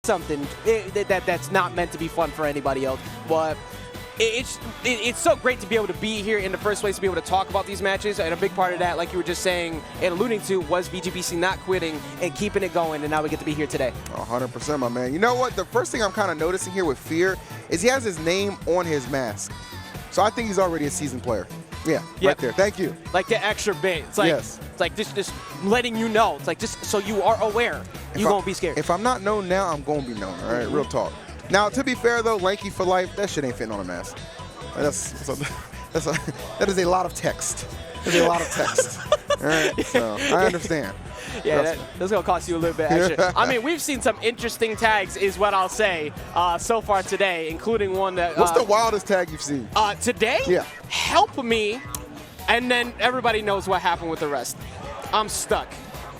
something that's not meant to be fun for anybody else. But it's so great to be able to be here in the first place, to be able to talk about these matches. And a big part of that, like you were just saying and alluding to, was VGBC not quitting and keeping it going. And now we get to be here today. 100%, my man. You know what? The first thing I'm kind of noticing here with Fear is he has his name on his mask. So I think he's already a seasoned player. Yeah, right there. Thank you. Like the extra bit. It's like, it's like just letting you know. It's like just so you are aware. You're going to be scared. If I'm not known now, I'm going to be known. All right, real talk. Now, to be fair, though, Lanky for life, that shit ain't fitting on a mask. That is a lot of text. That's a lot of text. All right, so I understand. Yeah, that's going to cost you a little bit extra. I mean, we've seen some interesting tags, is what I'll say, so far today, including one that... What's the wildest tag you've seen? Today? Yeah. Help me, and then everybody knows what happened with the rest. I'm stuck.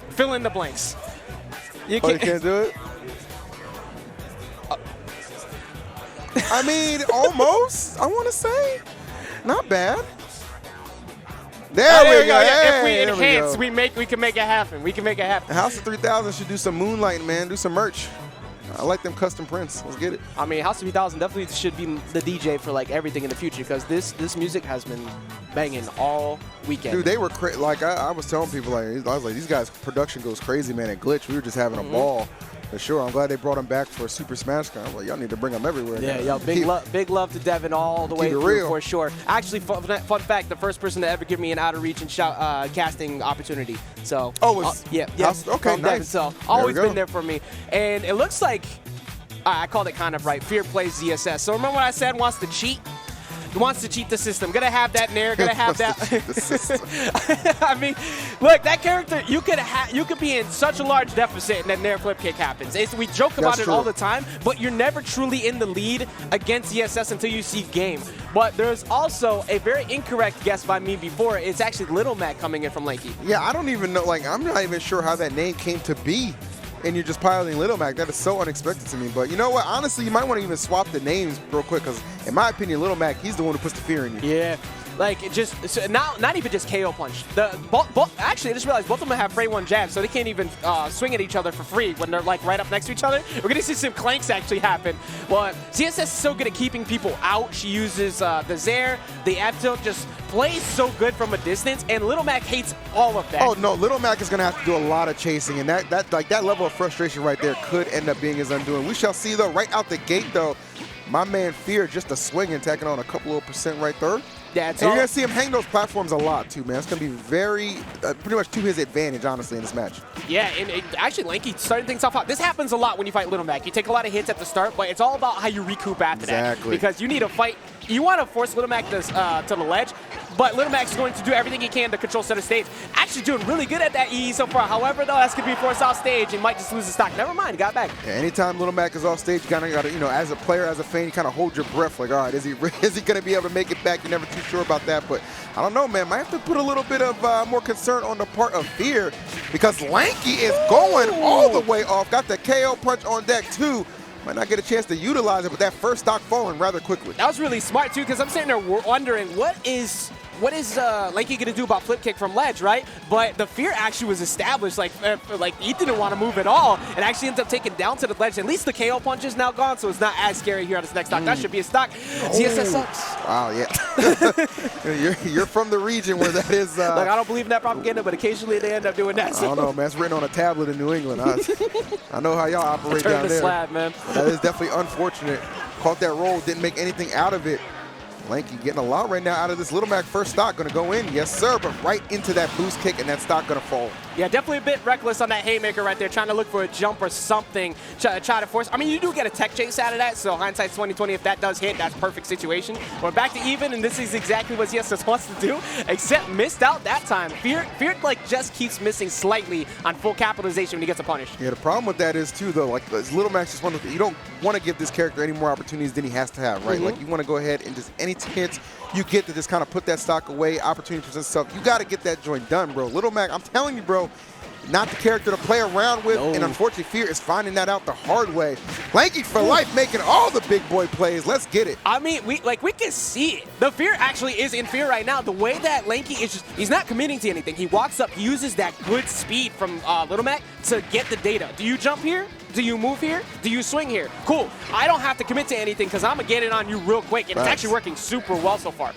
Fill in the blanks. You can't do it? I mean, almost, I want to say. Not bad. There we go. If we enhance, we can make it happen. We can make it happen. House of 3000 should do some moonlighting, man. Do some merch. I like them custom prints. Let's get it. I mean, House of 3000 definitely should be the DJ for like everything in the future, because this music has been banging all weekend. Dude, they were like I was telling people, like, I was like, these guys' production goes crazy, man. At Glitch, we were just having a ball. For sure. I'm glad they brought him back for a Super Smash Con. Well, y'all need to bring him everywhere. Yeah, yo, big love to Devin all the way through, for sure. Actually, fun fact, the first person to ever give me an out of reach and casting opportunity. So, okay, nice. Devin, so always been there for me. And it looks like, I called it kind of right, Fear plays ZSS. So remember when I said wants to cheat? He wants to cheat the system. Gonna have that Nair. Gonna have that. I mean, look, that character, you could be in such a large deficit and that Nair flip kick happens. We joke about it all the time, but you're never truly in the lead against ZSS until you see game. But there's also a very incorrect guess by me before. It's actually Little Mac coming in from Lanky. Yeah, I don't even know. Like, I'm not even sure how that name came to be. And you're just piloting Little Mac. That is so unexpected to me. But you know what? Honestly, you might want to even swap the names real quick, because in my opinion, Little Mac, he's the one who puts the fear in you. Yeah. Like, it just, so not even just KO punch. Actually, I just realized both of them have Fray 1 jabs, so they can't even swing at each other for free when they're like right up next to each other. We're going to see some clanks actually happen. But ZSS is so good at keeping people out. She uses the Zair, the ab tilt, just plays so good from a distance, and Little Mac hates all of that. Oh, no, Little Mac is going to have to do a lot of chasing, and that level of frustration right there could end up being his undoing. We shall see, though, right out the gate, though, my man Fear just a swing and tacking on a couple of % right there. Yeah, and you're going to see him hang those platforms a lot, too, man. It's going to be very, pretty much to his advantage, honestly, in this match. Yeah, and actually, Lanky starting things off hot. This happens a lot when you fight Little Mac. You take a lot of hits at the start, but it's all about how you recoup after that. Because you need to fight. You want to force Little Mac to the ledge, but Little Mac's going to do everything he can to control center stage. Actually doing really good at that EE so far. However, though, that's going to be forced off stage and might just lose the stock. Never mind, got back. Yeah, anytime Little Mac is off stage, you kind of got to, you know, as a player, as a fan, you kind of hold your breath. Like, all right, is he going to be able to make it back? You're never too sure about that. But I don't know, man. Might have to put a little bit of more concern on the part of Fear, because Lanky is going all the way off. Got the KO punch on deck, too. Might not get a chance to utilize it, but that first stock falling rather quickly. That was really smart, too, because I'm sitting there wondering, what is Lanky going to do about flip kick from ledge, right? But the Fear actually was established. Like he didn't want to move at all, and actually ends up taking down to the ledge. At least the KO punch is now gone, so it's not as scary here on this next stock. That should be a stock. ZSS sucks. Wow, yeah. you're from the region where that is. Like, I don't believe in that propaganda, but occasionally they end up doing that. I don't know, man. It's written on a tablet in New England. I know how y'all operate down there. Slab, man. That is definitely unfortunate. Caught that roll, didn't make anything out of it. Lanky getting a lot right now out of this Little Mac first stock. Going to go in, yes sir, but right into that boost kick, and that stock going to fall. Yeah, definitely a bit reckless on that haymaker right there, trying to look for a jump or something, try to force. I mean, you do get a tech chase out of that, so hindsight's 20/20. If that does hit, that's perfect situation. We're back to even, and this is exactly what ZSS wants to do, except missed out that time. Fear like just keeps missing slightly on full capitalization when he gets a punish. Yeah, the problem with that is too, though, like Little Mac's just one of the, you don't want to give this character any more opportunities than he has to have, right? Like, you want to go ahead and just any chance you get to just kind of put that stock away, opportunity presents itself, you got to get that joint done, bro. Little Mac, I'm telling you, bro, not the character to play around with, and unfortunately, Fear is finding that out the hard way. Lanky for life, making all the big boy plays. Let's get it. I mean, we can see it. The Fear actually is in Fear right now. The way that Lanky is just, he's not committing to anything. He walks up, he uses that good speed from Little Mac to get the data. Do you jump here? Do you move here? Do you swing here? Cool. I don't have to commit to anything because I'm going to get it on you real quick. And it's actually working super well so far.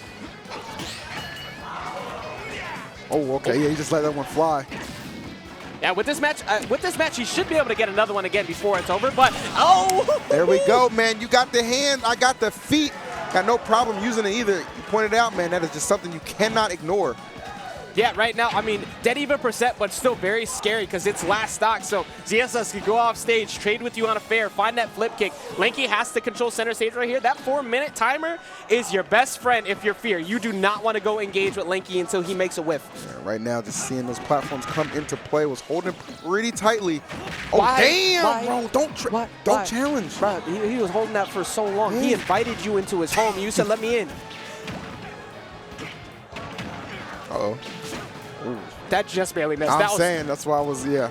Oh, okay. Yeah, you just let that one fly. Yeah, with this match, he should be able to get another one again before it's over. But, oh! There we go, man. You got the hand. I got the feet. Got no problem using it either. You pointed out, man, that is just something you cannot ignore. Yeah, right now, I mean, dead even percent, but still very scary because it's last stock. So ZSS could go off stage, trade with you on a fair, find that flip kick. Lanky has to control center stage right here. That 4-minute timer is your best friend if you're Fear. You do not want to go engage with Lanky until he makes a whiff. Yeah, right now, just seeing those platforms come into play, was holding pretty tightly. Oh, damn, bro. Don't challenge. Bro, he was holding that for so long. He invited you into his home. You said, let me in. Uh-oh. Ooh. That just barely missed. I'm saying, that's why I was, yeah.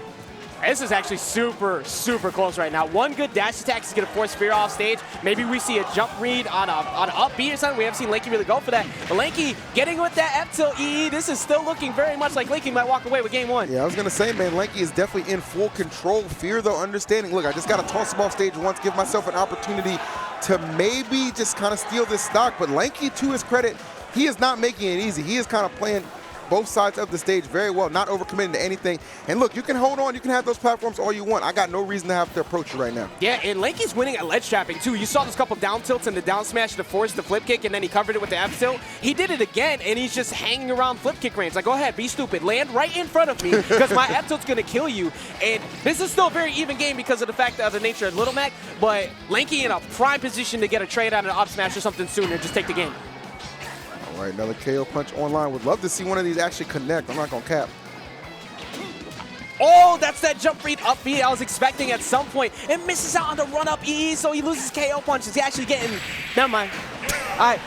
This is actually super, super close right now. One good dash attack is going to force Fear off stage. Maybe we see a jump read on an up B or something. We haven't seen Lanky really go for that. But Lanky getting with that F tilt EE. This is still looking very much like Lanky might walk away with game one. Yeah, I was going to say, man, Lanky is definitely in full control. Fear, though, understanding. Look, I just got to toss him off stage once, give myself an opportunity to maybe just kind of steal this stock. But Lanky, to his credit, he is not making it easy. He is kind of playing both sides of the stage very well, not overcommitting to anything. And look, you can hold on, you can have those platforms all you want. I got no reason to have to approach you right now. Yeah, and Lanky's winning at ledge trapping too. You saw those couple down tilts and the down smash to force the flip kick, and then he covered it with the F tilt. He did it again, and he's just hanging around flip kick range. Like, go ahead, be stupid. Land right in front of me, because my F tilt's gonna kill you. And this is still a very even game because of the fact of the nature of Little Mac, but Lanky in a prime position to get a trade on an up smash or something sooner. Just take the game. All right, another KO punch online. Would love to see one of these actually connect. I'm not going to cap. Oh, that's that jump read up B I was expecting at some point. It misses out on the run up E, so he loses KO punches. He's actually getting, never mind. All right.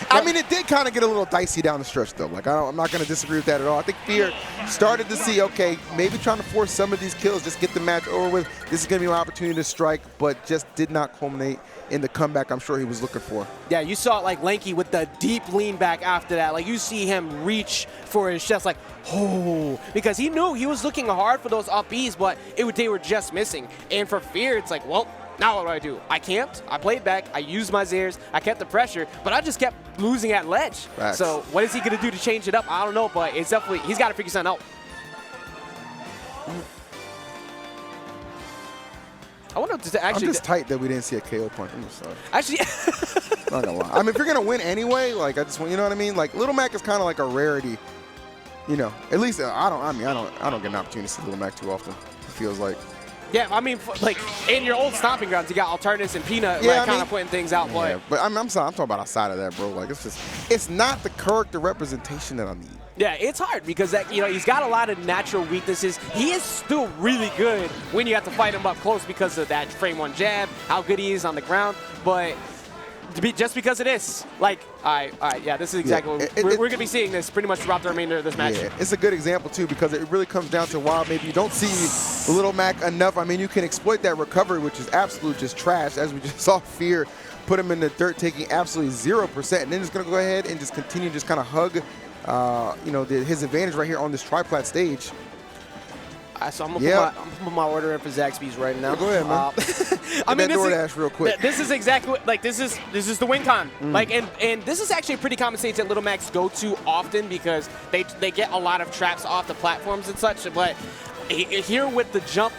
I mean, it did kind of get a little dicey down the stretch, though. Like, I'm not going to disagree with that at all. I think Fear started to see, okay, maybe trying to force some of these kills, just get the match over with. This is going to be my opportunity to strike, but just did not culminate in the comeback I'm sure he was looking for. Yeah, you saw like Lanky with the deep lean back after that. Like, you see him reach for his chest like, oh, because he knew he was looking hard for those up Bs, but they were just missing. And for Fear, it's like, well, now what do? I camped, I played back, I used my Zairs, I kept the pressure, but I just kept losing at ledge. Facts. So what is he going to do to change it up? I don't know, but it's definitely, he's got to figure something out. I wonder if actually. I'm just tight that we didn't see a KO punch. I'm sorry. Actually, not gonna lie. I mean, if you're gonna win anyway, like I just want, you know what I mean? Like Little Mac is kind of like a rarity. You know, at least I don't get an opportunity to see Little Mac too often. It feels like. Yeah, I mean, like in your old stomping grounds, you got Alternus and Peanut, yeah, like, kind of putting things out. Yeah, but I'm sorry, I'm talking about outside of that, bro. Like it's not the character representation that I need. Yeah, it's hard because that, you know, he's got a lot of natural weaknesses. He is still really good when you have to fight him up close because of that frame one jab, how good he is on the ground. But just because of this, like, all right, yeah, this is exactly what we're going to be seeing this pretty much throughout the remainder of this match. Yeah, it's a good example, too, because it really comes down to why maybe you don't see Little Mac enough. I mean, you can exploit that recovery, which is absolute just trash, as we just saw Fear put him in the dirt, taking absolutely 0%, and then just going to go ahead and just continue just kind of hug you know, his advantage right here on this triplat stage. So I'm gonna put my order in for Zaxby's right now. Yeah, go ahead, man. I mean, that DoorDash real quick. This is exactly like this is the win con. Like, and this is actually a pretty common stage that Little Macs go to often because they get a lot of traps off the platforms and such. But here with the jump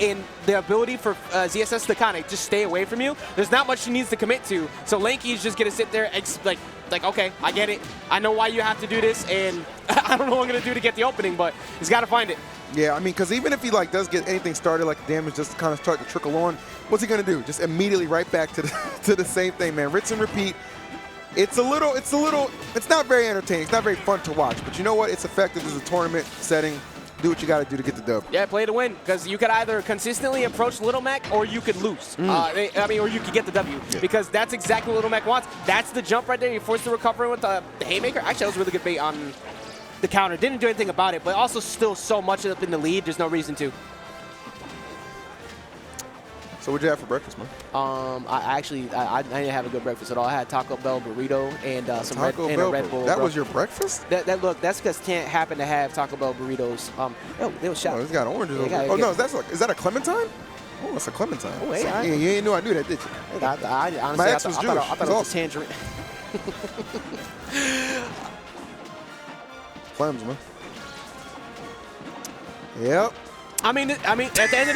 and the ability for ZSS to kind of just stay away from you, there's not much he needs to commit to. So Lanky's just gonna sit there like, okay, I get it. I know why you have to do this, and I don't know what I'm going to do to get the opening, but he's got to find it. Yeah, I mean, because even if he like does get anything started, like the damage just kind of start to trickle on, what's he going to do? Just immediately right back to the same thing, man. Rinse and repeat. It's not very entertaining. It's not very fun to watch, but you know what? It's effective as a tournament setting. Do what you got to do to get the dub. Yeah, play to win, because you could either consistently approach Little Mac or you could lose. I mean, or you could get the W, because that's exactly what Little Mac wants. That's the jump right there. You forced the recovery with the haymaker. Actually, that was really good bait on the counter. Didn't do anything about it, but also still so much up in the lead. There's no reason to. So what'd you have for breakfast, man? I didn't have a good breakfast at all. I had Taco Bell burrito and some Red Bull. That was your breakfast? Look, that's because Tant happened to have Taco Bell burritos. They was shot. Oh, it's got oranges over there. Oh no, is that a clementine? Oh, it's a Clementine. Oh, hey, you ain't know I knew that, did you? I honestly, My ex was Jewish. I thought it was a tangerine. Clems, man. Yep. I mean, at the end of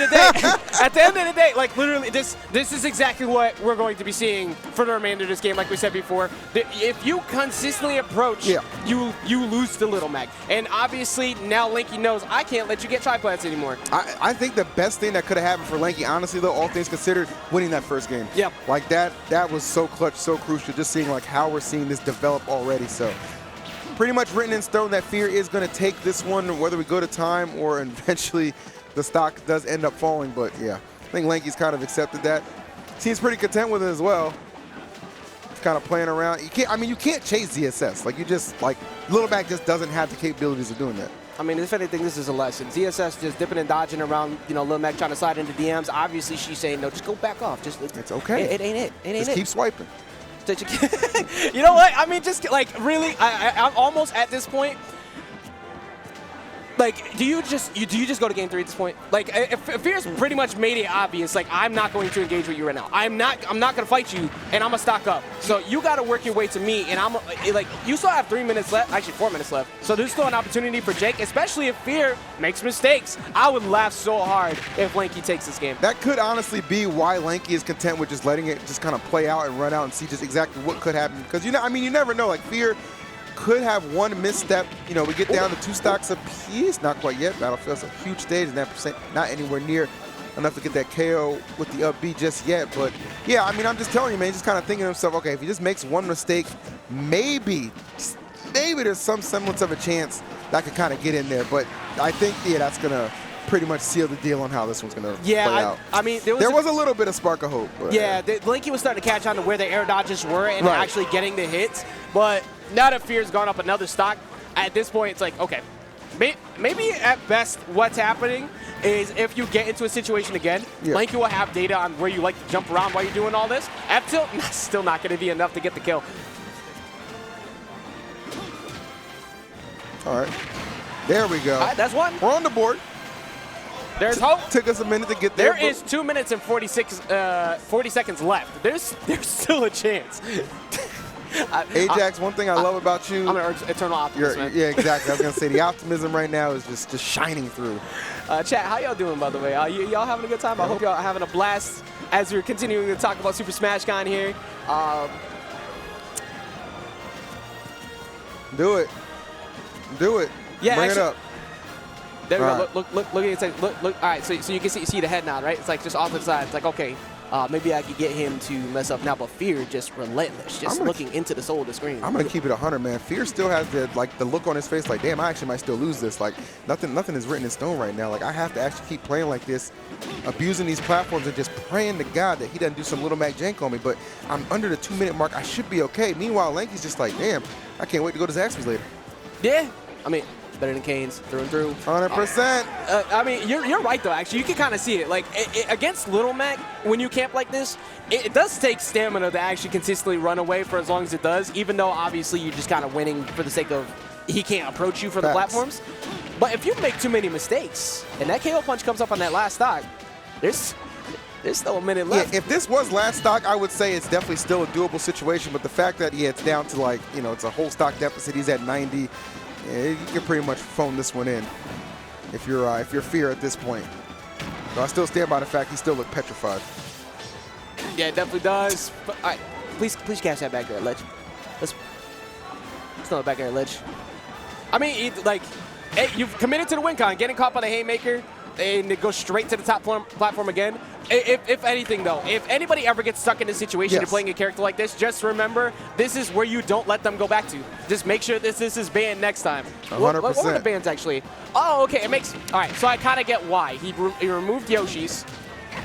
the day, like literally, this is exactly what we're going to be seeing for the remainder of this game. Like we said before, if you consistently approach, you lose to Little Mac, and obviously now Lanky knows I can't let you get triplets anymore. I think the best thing that could have happened for Lanky, honestly, though, all things considered, winning that first game. Yep. Like that was so clutch, so crucial. Just seeing like how we're seeing this develop already. So. Pretty much written in stone that Fear is going to take this one, whether we go to time or eventually the stock does end up falling. But yeah, I think Lanky's kind of accepted that. Seems pretty content with it as well. He's kind of playing around. You can't. I mean, you can't chase ZSS. Like you just like Little Mac just doesn't have the capabilities of doing that. I mean, if anything, this is a lesson. ZSS just dipping and dodging around, Lil Mac trying to slide into DMs. Obviously, she's saying no. Just go back off. Just it's okay. It ain't it. It ain't just keep swiping. You know what? I mean, just like really, I'm almost at this point. Like, do you just go to game 3 at this point? Like, if Fear's pretty much made it obvious, like I'm not going to engage with you right now. I'm not gonna fight you, and I'm gonna stock up. So you got to work your way to me, and I'm like, you still have 3 minutes left, actually 4 minutes left. So there's still an opportunity for Jake, especially if Fear makes mistakes. I would laugh so hard if Lanky takes this game. That could honestly be why Lanky is content with just letting it just kind of play out and run out and see just exactly what could happen. Because I mean, you never know. Like Fear could have one misstep. We get down to 2 stocks apiece. Not quite yet. Battlefield's a huge stage, and that percent not anywhere near enough to get that KO with the up B just yet. But yeah, I mean, I'm just telling you, man, just kind of thinking to himself, okay, if he just makes one mistake, maybe there's some semblance of a chance that could kind of get in there. But I think, yeah, that's going to pretty much seal the deal on how this one's going to play out. I mean, there was a little bit of spark of hope. But, yeah, Lanky was starting to catch on to where the air dodges were and actually getting the hits. But now that Fear's gone up another stock, at this point, it's like, okay, maybe at best what's happening is if you get into a situation again, Lanky will have data on where you like to jump around while you're doing all this. Up tilt, still not going to be enough to get the kill. All right. There we go. All right, that's one. We're on the board. There's hope. Took us a minute to get there. There is 2 minutes and 40 seconds left. There's still a chance. Ajax, one thing I love about you. I'm an eternal optimist, man. Yeah, exactly. I was going to say the optimism right now is just shining through. Chat, how y'all doing, by the way? Y'all having a good time? I hope y'all are having a blast as we're continuing to talk about Super Smash Con here. Do it. Do it. Yeah, Bring it up. There we go. Look at it. Look. All right, so you can see the head nod, right? It's like just off to the side. It's like, okay, maybe I could get him to mess up now, but Fear just relentless, just looking into the soul of the screen. I'm gonna keep it 100, man. Fear still has the look on his face, like, damn, I actually might still lose this. Like, nothing is written in stone right now. Like, I have to actually keep playing like this, abusing these platforms and just praying to God that he doesn't do some Little Mac jank on me. But I'm under the 2-minute mark. I should be okay. Meanwhile, Lanky's just like, damn, I can't wait to go to Zaxby's later. Yeah, I mean, better than Kane's through and through. 100%. I mean, you're right, though, actually. You can kind of see it. Like, against Little Mac, when you camp like this, it does take stamina to actually consistently run away for as long as it does, even though, obviously, you're just kind of winning for the sake of he can't approach you for the platforms. But if you make too many mistakes, and that KO punch comes up on that last stock, there's still a minute left. Yeah, if this was last stock, I would say it's definitely still a doable situation. But the fact that, it's down to, like, it's a whole stock deficit. He's at 90. Yeah, you can pretty much phone this one in if you're Fear at this point. So I still stand by the fact he still looked petrified. Yeah, it definitely does. But, all right, please cash that back there, Ledge. Let's throw it back there, Ledge. I mean, hey, you've committed to the win con, getting caught by the haymaker, and it goes straight to the top platform again. If anything, though, if anybody ever gets stuck in a situation of playing a character like this, just remember, this is where you don't let them go back to. Just make sure this is banned next time. 100%. What were the bans, actually? Oh, okay, it makes... All right, so I kind of get why. He removed Yoshi's,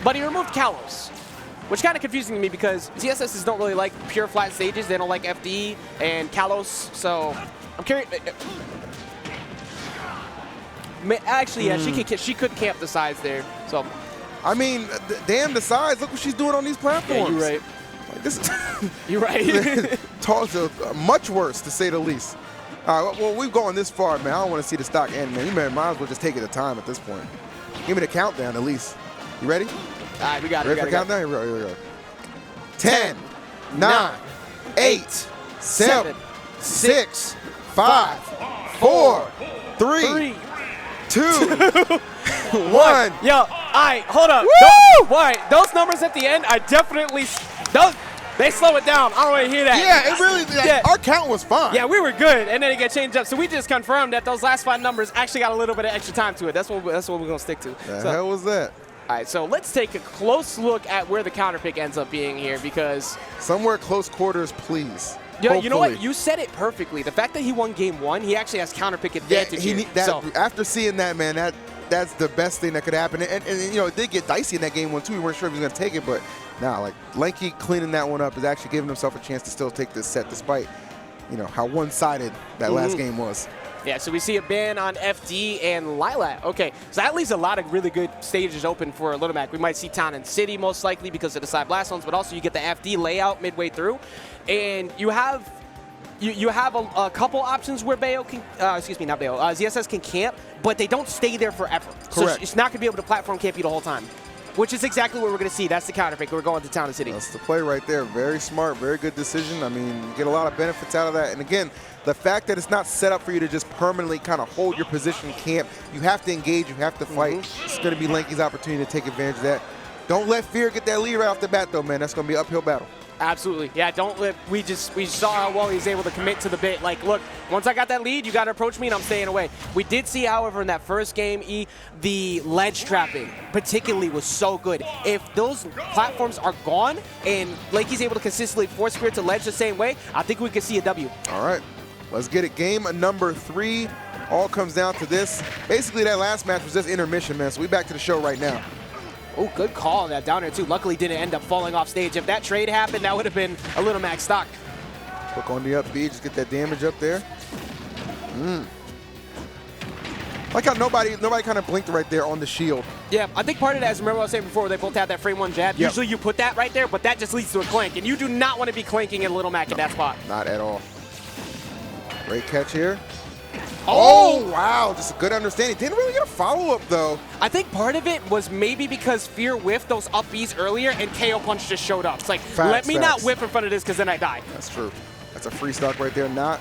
but he removed Kalos, which kind of confusing to me because ZSSs don't really like pure flat stages. They don't like FD and Kalos, so I'm curious... Actually, yeah, she could camp the sides there, so... I mean, damn the size. Look what she's doing on these platforms. Yeah, you're right. Like, this you're right. Much worse, to say the least. All right, well, we've gone this far, man. I don't want to see the stock end, man. You might as well just take it to time at this point. Give me the countdown, at least. You ready? right, we got it. Ready for countdown? Here we go. 10, 9, 8, 7, 6, 5, 4, 3, 2, 1. Yo, all right, hold up. All right, those numbers at the end, I definitely, they slow it down. I don't want to hear that. Yeah, it really, our count was fine. Yeah, we were good, and then it got changed up. So we just confirmed that those last 5 numbers actually got a little bit of extra time to it. That's what we're going to stick to. The hell was that? All right, so let's take a close look at where the counter pick ends up being here because somewhere close quarters, please. Yeah, you know what? You said it perfectly. The fact that he won game 1, he actually has counter pick advantage. Yeah, after seeing that, man, that's the best thing that could happen. And you know, it did get dicey in that game 1 too. We weren't sure if he was going to take it, but now, like Lanky cleaning that one up is actually giving himself a chance to still take this set, despite you know how one-sided that last game was. Yeah, so we see a ban on FD and Lilac. Okay, so that leaves a lot of really good stages open for Little Mac. We might see Town and City most likely because of the side blast zones, but also you get the FD layout midway through, and you have a couple options where Bayo can, excuse me, not Bayo, ZSS can camp, but they don't stay there forever. Correct. So it's not going to be able to platform camp you the whole time, which is exactly what we're going to see. That's the counter pick. We're going to Town and City. That's the play right there. Very smart, very good decision. I mean, you get a lot of benefits out of that. And again, the fact that it's not set up for you to just permanently kind of hold your position camp, you have to engage, you have to fight. It's going to be Lanky's opportunity to take advantage of that. Don't let fear get that lead right off the bat, though, man. That's going to be an uphill battle. Absolutely. Yeah, don't let, we saw how well he was able to commit to the bit. Like, look, once I got that lead, you got to approach me and I'm staying away. We did see, however, in that first game, the ledge trapping particularly was so good. If those platforms are gone and Lanky's able to consistently force Spirit to ledge the same way, I think we could see a W. All right, let's get it. Game number 3 all comes down to this. Basically, that last match was just intermission, man, so we back to the show right now. Oh, good call on that down there, too. Luckily, didn't end up falling off stage. If that trade happened, that would have been a Little Mac stock. Hook on the up B, just get that damage up there. Like how nobody kind of blinked right there on the shield. Yeah, I think part of that is, remember what I was saying before, they both had that frame 1 jab. Usually you put that right there, but that just leads to a clank, and you do not want to be clanking in Little Mac in that spot. Not at all. Great catch here. Oh, wow, just a good understanding. Didn't really get a follow-up, though. I think part of it was maybe because Fear whiffed those up Bs earlier and KO Punch just showed up. It's like, let me not whiff in front of this because then I die. That's true. That's a free stock right there. Not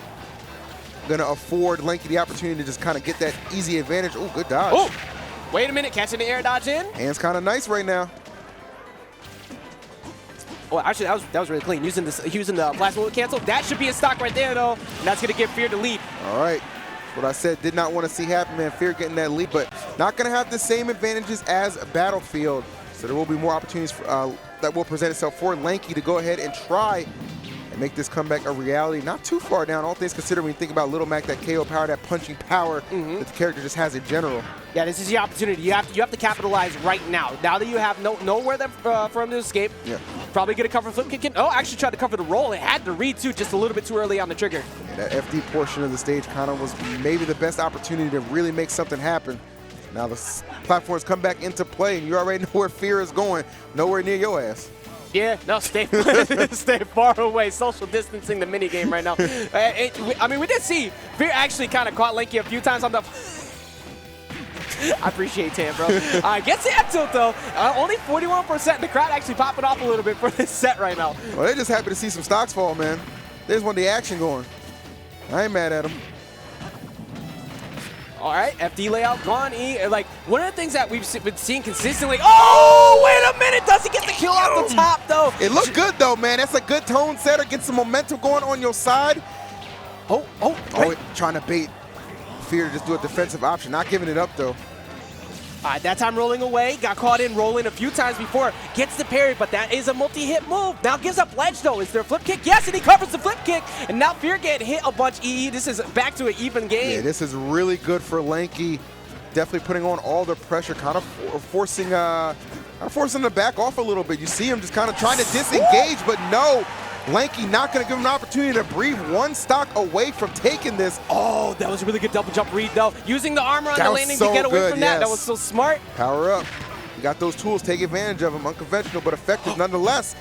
going to afford Lanky the opportunity to just kind of get that easy advantage. Oh, good dodge. Oh, wait a minute, catching the air dodge in. Hands kind of nice right now. Oh, actually, that was really clean. Using the plasma wood cancel. That should be a stock right there, though. And that's going to give Fear the lead. All right. What I said, did not want to see happen, man. Fear getting that lead, but not going to have the same advantages as Battlefield. So there will be more opportunities that will present itself for Lanky to go ahead and try and make this comeback a reality. Not too far down, all things considered, when you think about Little Mac, that KO power, that punching power that the character just has in general. Yeah, this is the opportunity. You have to capitalize right now. Now that you have nowhere for him to escape, probably get a cover flip kick in. Oh, actually tried to cover the roll. It had to read, too, just a little bit too early on the trigger. Yeah, that FD portion of the stage kind of was maybe the best opportunity to really make something happen. Now the platforms come back into play, and you already know where Fear is going. Nowhere near your ass. Yeah, no, stay far away. Social distancing the minigame right now. I mean, we did see Fear actually kind of caught Lanky a few times on the... I appreciate Tam, bro. Gets the up tilt, though. Only 41%. The crowd actually popping off a little bit for this set right now. Well, they're just happy to see some stocks fall, man. They just want the action going. I ain't mad at them. All right, FD layout gone. Like, one of the things that we've been seeing consistently. Oh, wait a minute. Does he get the kill off the top, though? It looked good, though, man. That's a good tone setter. Get some momentum going on your side. Trying to bait Fear to just do a defensive option. Not giving it up, though. That time rolling away, got caught in rolling a few times before, gets the parry, but that is a multi-hit move. Now gives up ledge, though. Is there a flip kick? Yes, and he covers the flip kick, and now Fear getting hit a bunch. This is back to an even game. Yeah, this is really good for Lanky. Definitely putting on all the pressure, kind of forcing the back off a little bit. You see him just kind of trying to disengage, but no. Lanky not going to give him an opportunity to breathe, one stock away from taking this. Oh, that was a really good double jump read, though. Using the armor on the landing to get away from that. That was so smart. Power up. You got those tools, take advantage of them. Unconventional, but effective nonetheless.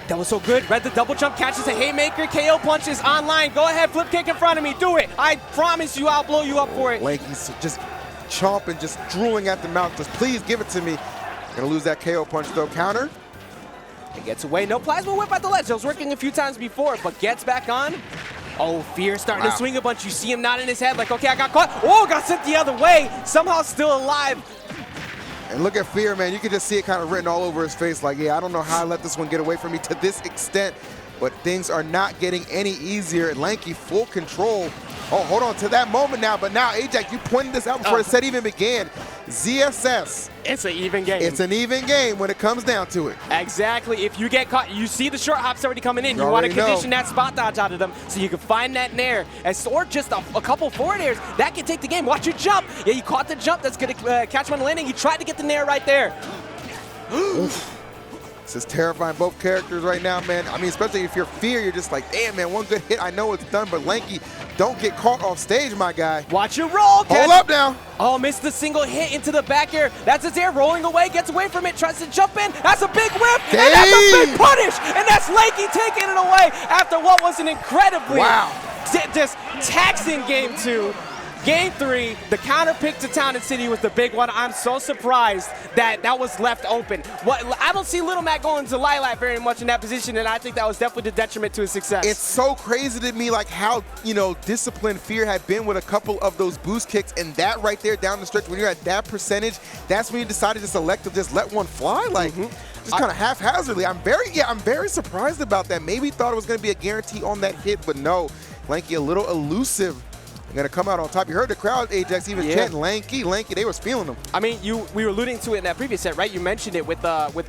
That was so good. Read the double jump, catches a haymaker, KO punches online. Go ahead, flip kick in front of me. Do it. I promise you I'll blow you up for it. Lanky's just chomping, just drooling at the mouth. Just please give it to me. Gonna lose that KO punch though. Counter. It gets away. No plasma whip at the ledge. It was working a few times before, but gets back on. Oh, Fear starting to swing a bunch. You see him nodding his head like, okay, I got caught. Oh, got sent the other way. Somehow still alive. And look at Fear, man. You can just see it kind of written all over his face like, yeah, I don't know how I let this one get away from me to this extent, but things are not getting any easier. Lanky full control. Oh, hold on to that moment now, but now, Ajax, you pointed this out before the set even began. ZSS. It's an even game. It's an even game when it comes down to it. Exactly. If you get caught, you see the short hops already coming in. You want to condition that spot dodge out of them so you can find that nair. Or just a couple forward airs. That can take the game. Watch you jump. Yeah, you caught the jump. That's going to catch him on the landing. You tried to get the nair right there. This is terrifying, both characters right now, man. I mean, especially if you're Fear, you're just like, damn, man, one good hit, I know it's done, but Lanky, don't get caught off stage, my guy. Watch you roll. Hold up now. Oh, missed the single hit into the back air. That's his air rolling away, gets away from it, tries to jump in. That's a big whip, Dang. And that's a big punish. And that's Lanky taking it away after what was an incredibly just taxing game 2. Game 3, the counter pick to Town and City was the big one. I'm so surprised that that was left open. I don't see Little Mac going to Lilac very much in that position, and I think that was definitely the detriment to his success. It's so crazy to me, like how, you know, disciplined Fear had been with a couple of those boost kicks, and that right there down the stretch, when you're at that percentage, that's when you decided to select to just let one fly, like just kind of haphazardly. I'm very surprised about that. Maybe thought it was going to be a guarantee on that hit, but no, Lanky a little elusive. Going to come out on top. You heard the crowd, Ajax, even chanting Lanky, they was feeling them. I mean, we were alluding to it in that previous set, right? You mentioned it with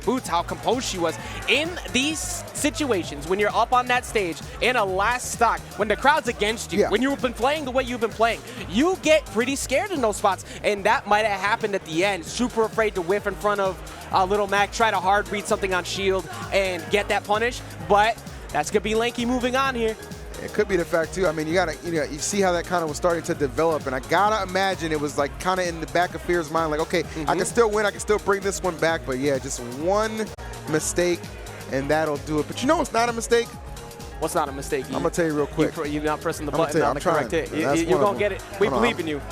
Boots, how composed she was. In these situations, when you're up on that stage, in a last stock, when the crowd's against you, when you've been playing the way you've been playing, you get pretty scared in those spots. And that might have happened at the end. Super afraid to whiff in front of Little Mac, try to hard read something on shield and get that punish. But that's going to be Lanky moving on here. It could be the fact too. I mean, you see how that kind of was starting to develop, and I gotta imagine it was like kind of in the back of Fear's mind, like, okay, I can still win, I can still bring this one back, but yeah, just one mistake, and that'll do it. But you know, it's not a mistake. What's not a mistake? I'm gonna tell you real quick. You're not pressing the button on the correct hit. You're gonna get it. We believe in you.